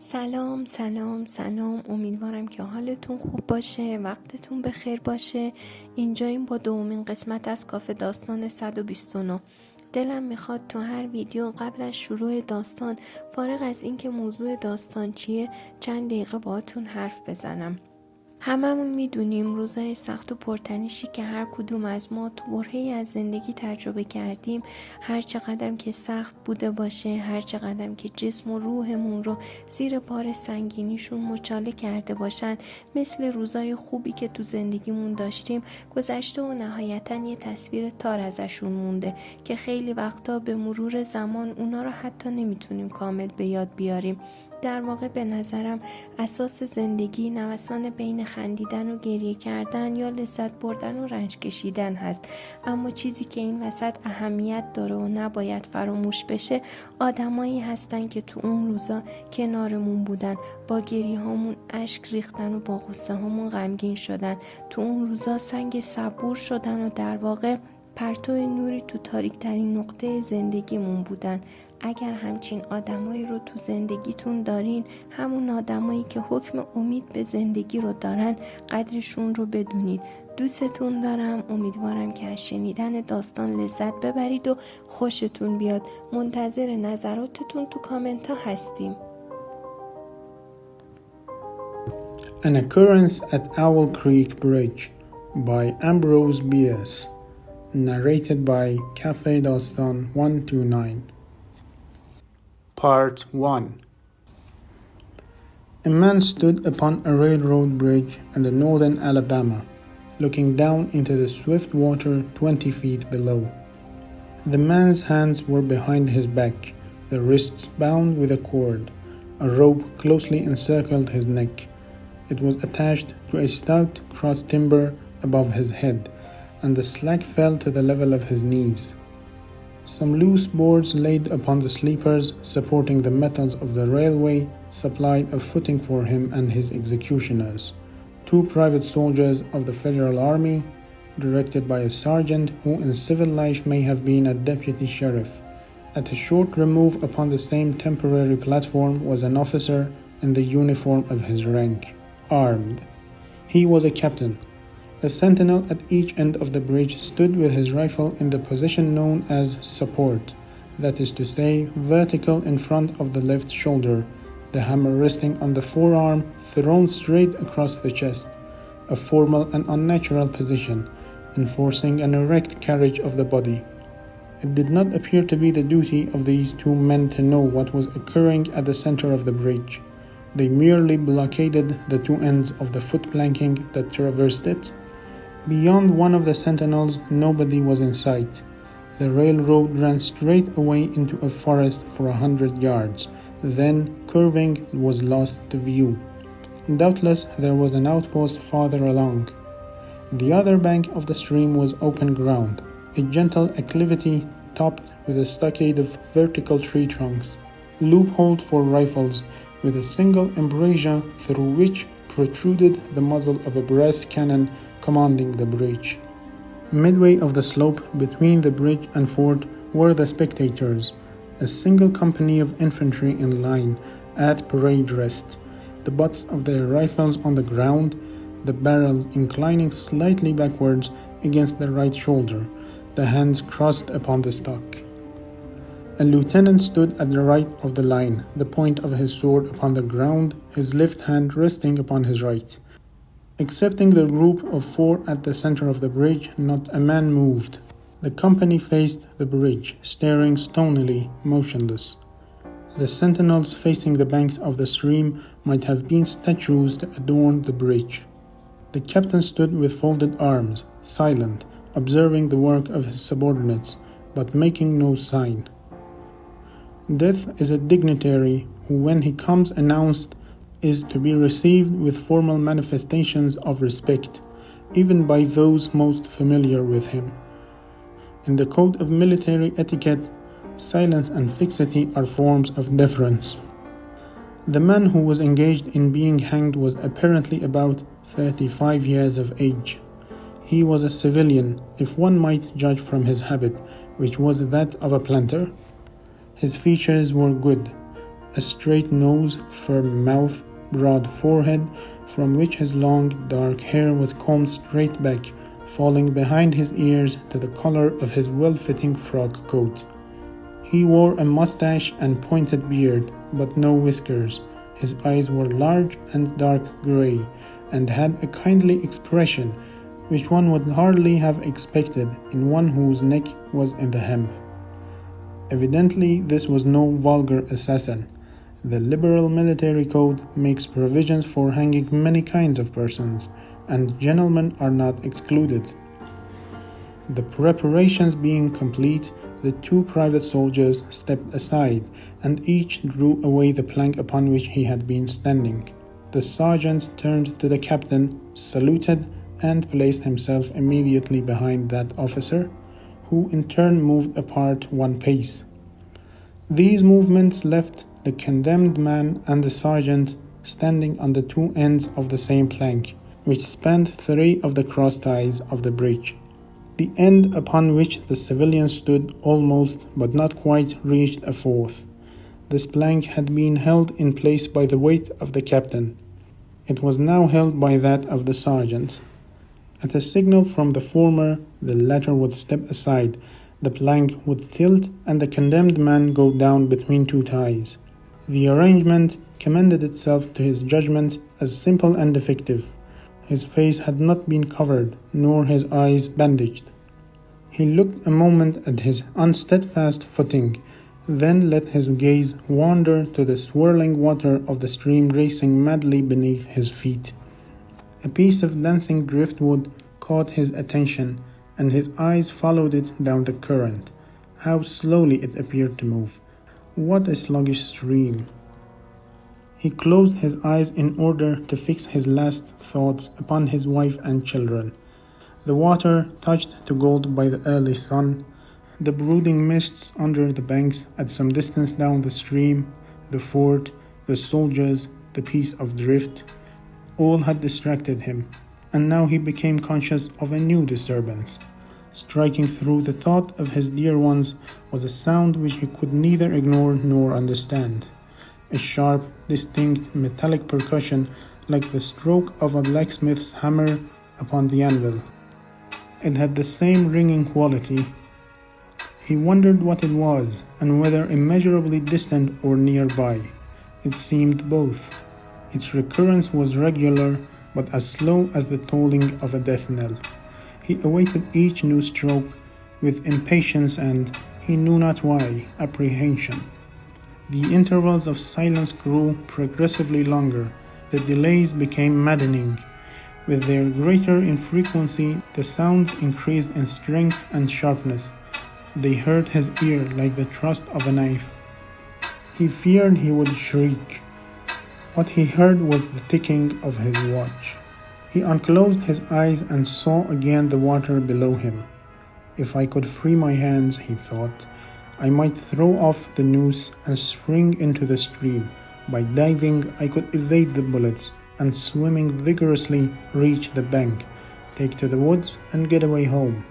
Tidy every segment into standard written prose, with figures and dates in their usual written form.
سلام امیدوارم که حالتون خوب باشه، وقتتون بخیر باشه. اینجاییم با دومین قسمت از کافه داستان 129. دلم میخواد تو هر ویدیو قبل از شروع داستان، فارغ از اینکه موضوع داستان چیه، چند دقیقه باهاتون حرف بزنم. هممون میدونیم روزای سخت و پرتنشی که هر کدوم از ما تو برهه‌ای از زندگی تجربه کردیم، هر چقدر که سخت بوده باشه، هر چقدر که جسم و روحمون رو زیر بار سنگینیشون مچاله کرده باشن، مثل روزای خوبی که تو زندگیمون داشتیم گذشته و نهایتاً یه تصویر تار ازشون مونده که خیلی وقتا به مرور زمان اونا رو حتی نمیتونیم کامل به یاد بیاریم. در واقع به نظرم اساس زندگی نوسان بین خندیدن و گریه کردن یا لذت بردن و رنج کشیدن هست. اما چیزی که این وسط اهمیت داره و نباید فراموش بشه، آدمایی هستن که تو اون روزا کنارمون بودن، با گریه هامون اشک ریختن و با غصه هامون غمگین شدن، تو اون روزا سنگ صبور شدن و در واقع پرتو نوری تو تاریک ترین نقطه زندگیمون بودن. اگر همچین آدمایی رو تو زندگیتون دارین، همون آدمایی که حکم امید به زندگی رو دارن، قدرشون رو بدونید. دوستتون دارم، امیدوارم که از شنیدن داستان لذت ببرید و خوشتون بیاد. منتظر نظراتتون تو کامنت ها هستیم. An Occurrence at Owl Creek Bridge by Ambrose Bierce. Narrated by Cafe Dastan 129. Part 1. A man stood upon a railroad bridge in the northern Alabama, looking down into the swift water 20 feet below. The man's hands were behind his back, the wrists bound with a cord. A rope closely encircled his neck. It was attached to a stout cross timber above his head, and the slack fell to the level of his knees. Some loose boards laid upon the sleepers supporting the metals of the railway supplied a footing for him and his executioners. Two private soldiers of the Federal Army, directed by a sergeant who in civil life may have been a deputy sheriff. At a short remove upon the same temporary platform was an officer in the uniform of his rank, armed. He was a captain. A sentinel at each end of the bridge stood with his rifle in the position known as support, that is to say, vertical in front of the left shoulder, the hammer resting on the forearm thrown straight across the chest, a formal and unnatural position, enforcing an erect carriage of the body. It did not appear to be the duty of these two men to know what was occurring at the center of the bridge. They merely blockaded the two ends of the foot planking that traversed it. Beyond one of the sentinels, nobody was in sight. The railroad ran straight away into a forest for 100 yards, then, curving, was lost to view. Doubtless there was an outpost farther along. The other bank of the stream was open ground, a gentle acclivity topped with a stockade of vertical tree trunks, loopholed for rifles, with a single embrasure through which protruded the muzzle of a brass cannon commanding the bridge. Midway of the slope between the bridge and ford were the spectators, a single company of infantry in line at parade rest, the butts of their rifles on the ground, the barrels inclining slightly backwards against the right shoulder, the hands crossed upon the stock. A lieutenant stood at the right of the line, the point of his sword upon the ground, his left hand resting upon his right. Excepting the group of four at the center of the bridge, not a man moved. The company faced the bridge, staring stonily, motionless. The sentinels facing the banks of the stream might have been statues to adorn the bridge. The captain stood with folded arms, silent, observing the work of his subordinates, but making no sign. Death is a dignitary who, when he comes announced, is to be received with formal manifestations of respect, even by those most familiar with him. In the code of military etiquette, silence and fixity are forms of deference. The man who was engaged in being hanged was apparently about 35 years of age. He was a civilian, if one might judge from his habit, which was that of a planter. His features were good, a straight nose, firm mouth, broad forehead, from which his long, dark hair was combed straight back, falling behind his ears to the collar of his well-fitting frock coat. He wore a mustache and pointed beard, but no whiskers. His eyes were large and dark gray, and had a kindly expression, which one would hardly have expected in one whose neck was in the hemp. Evidently, this was no vulgar assassin. The liberal military code makes provisions for hanging many kinds of persons, and gentlemen are not excluded. The preparations being complete, the two private soldiers stepped aside, and each drew away the plank upon which he had been standing. The sergeant turned to the captain, saluted, and placed himself immediately behind that officer, who in turn moved apart one pace. These movements left the condemned man and the sergeant standing on the two ends of the same plank, which spanned 3 of the cross ties of the bridge. The end upon which the civilian stood almost but not quite reached a 4th. This plank had been held in place by the weight of the captain. It was now held by that of the sergeant. At a signal from the former, the latter would step aside, the plank would tilt, and the condemned man go down between 2 ties. The arrangement commended itself to his judgment as simple and effective. His face had not been covered, nor his eyes bandaged. He looked a moment at his unsteadfast footing, then let his gaze wander to the swirling water of the stream racing madly beneath his feet. A piece of dancing driftwood caught his attention, and his eyes followed it down the current. How slowly it appeared to move! What a sluggish stream! He closed his eyes in order to fix his last thoughts upon his wife and children. The water, touched to gold by the early sun, the brooding mists under the banks at some distance down the stream, the fort, the soldiers, the piece of drift, all had distracted him, and now he became conscious of a new disturbance. Striking through the thought of his dear ones was a sound which he could neither ignore nor understand. A sharp, distinct, metallic percussion like the stroke of a blacksmith's hammer upon the anvil. It had the same ringing quality. He wondered what it was, and whether immeasurably distant or nearby. It seemed both. Its recurrence was regular, but as slow as the tolling of a death knell. He awaited each new stroke with impatience and, he knew not why, apprehension. The intervals of silence grew progressively longer. The delays became maddening. With their greater infrequency, the sounds increased in strength and sharpness. They hurt his ear like the thrust of a knife. He feared he would shriek. What he heard was the ticking of his watch. He unclosed his eyes and saw again the water below him. If I could free my hands, he thought, I might throw off the noose and spring into the stream. By diving, I could evade the bullets, and swimming vigorously reach the bank, take to the woods, and get away home.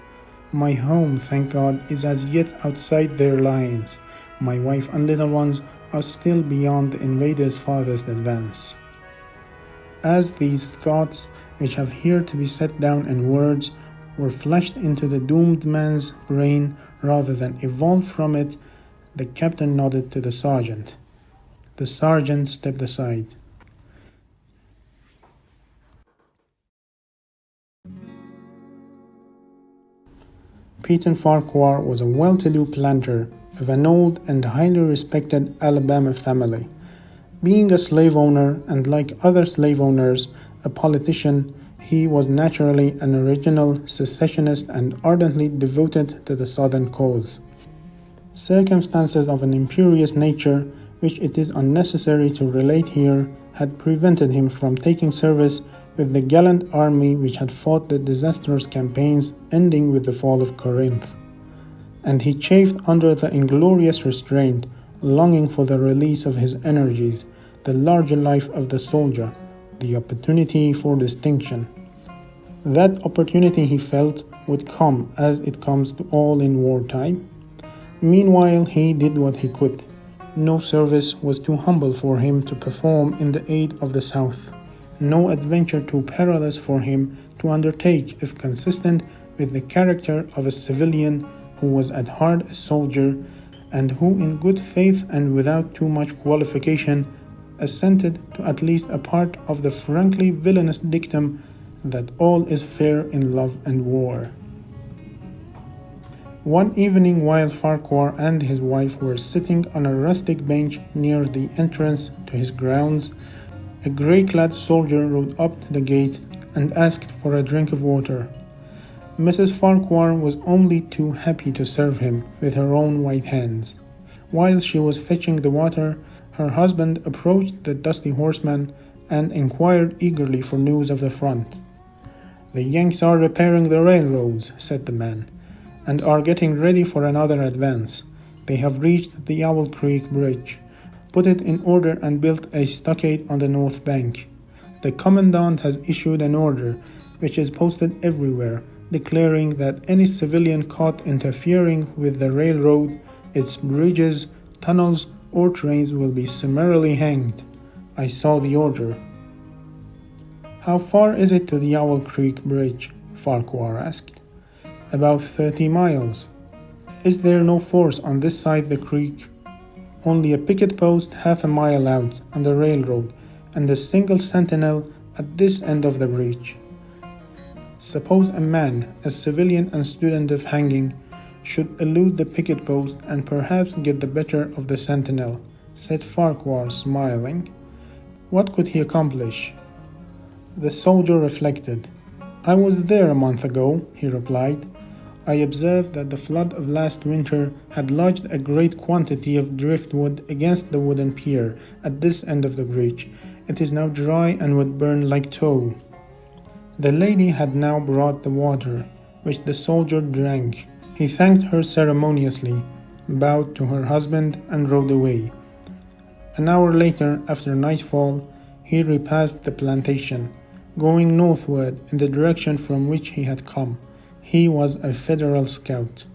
My home, thank God, is as yet outside their lines. My wife and little ones are still beyond the invader's farthest advance. As these thoughts, which have here to be set down in words, were flashed into the doomed man's brain rather than evolved from it, the captain nodded to the sergeant. The sergeant stepped aside. Peter Farquhar was a well-to-do planter of an old and highly respected Alabama family. Being a slave owner and, like other slave owners, a politician, he was naturally an original secessionist and ardently devoted to the Southern cause. Circumstances of an imperious nature, which it is unnecessary to relate here, had prevented him from taking service with the gallant army which had fought the disastrous campaigns ending with the fall of Corinth. And he chafed under the inglorious restraint, longing for the release of his energies, the larger life of the soldier, the opportunity for distinction. That opportunity, he felt, would come as it comes to all in wartime. Meanwhile, he did what he could. No service was too humble for him to perform in the aid of the South, no adventure too perilous for him to undertake if consistent with the character of a civilian who was at heart a soldier, and who in good faith and without too much qualification assented to at least a part of the frankly villainous dictum that all is fair in love and war. One evening, while Farquhar and his wife were sitting on a rustic bench near the entrance to his grounds, a grey-clad soldier rode up to the gate and asked for a drink of water. Mrs. Farquhar was only too happy to serve him with her own white hands. While she was fetching the water, her husband approached the dusty horseman and inquired eagerly for news of the front. "The Yanks are repairing the railroads," said the man, "and are getting ready for another advance. They have reached the Owl Creek Bridge, put it in order and built a stockade on the north bank. The commandant has issued an order, which is posted everywhere, declaring that any civilian caught interfering with the railroad, its bridges, tunnels, or trains will be summarily hanged. I saw the order." "How far is it to the Owl Creek Bridge?" Farquhar asked. "About 30 miles. Is there no force on this side the creek?" "Only a picket post half a mile out on the railroad, and a single sentinel at this end of the bridge." "Suppose a man, a civilian and student of hanging, should elude the picket post and perhaps get the better of the sentinel," said Farquhar, smiling. "What could he accomplish?" The soldier reflected. "I was there a month ago," he replied. "I observed that the flood of last winter had lodged a great quantity of driftwood against the wooden pier at this end of the bridge. It is now dry and would burn like tow." The lady had now brought the water, which the soldier drank. He thanked her ceremoniously, bowed to her husband, and rode away. An hour later, after nightfall, he repassed the plantation, going northward in the direction from which he had come. He was a Federal scout.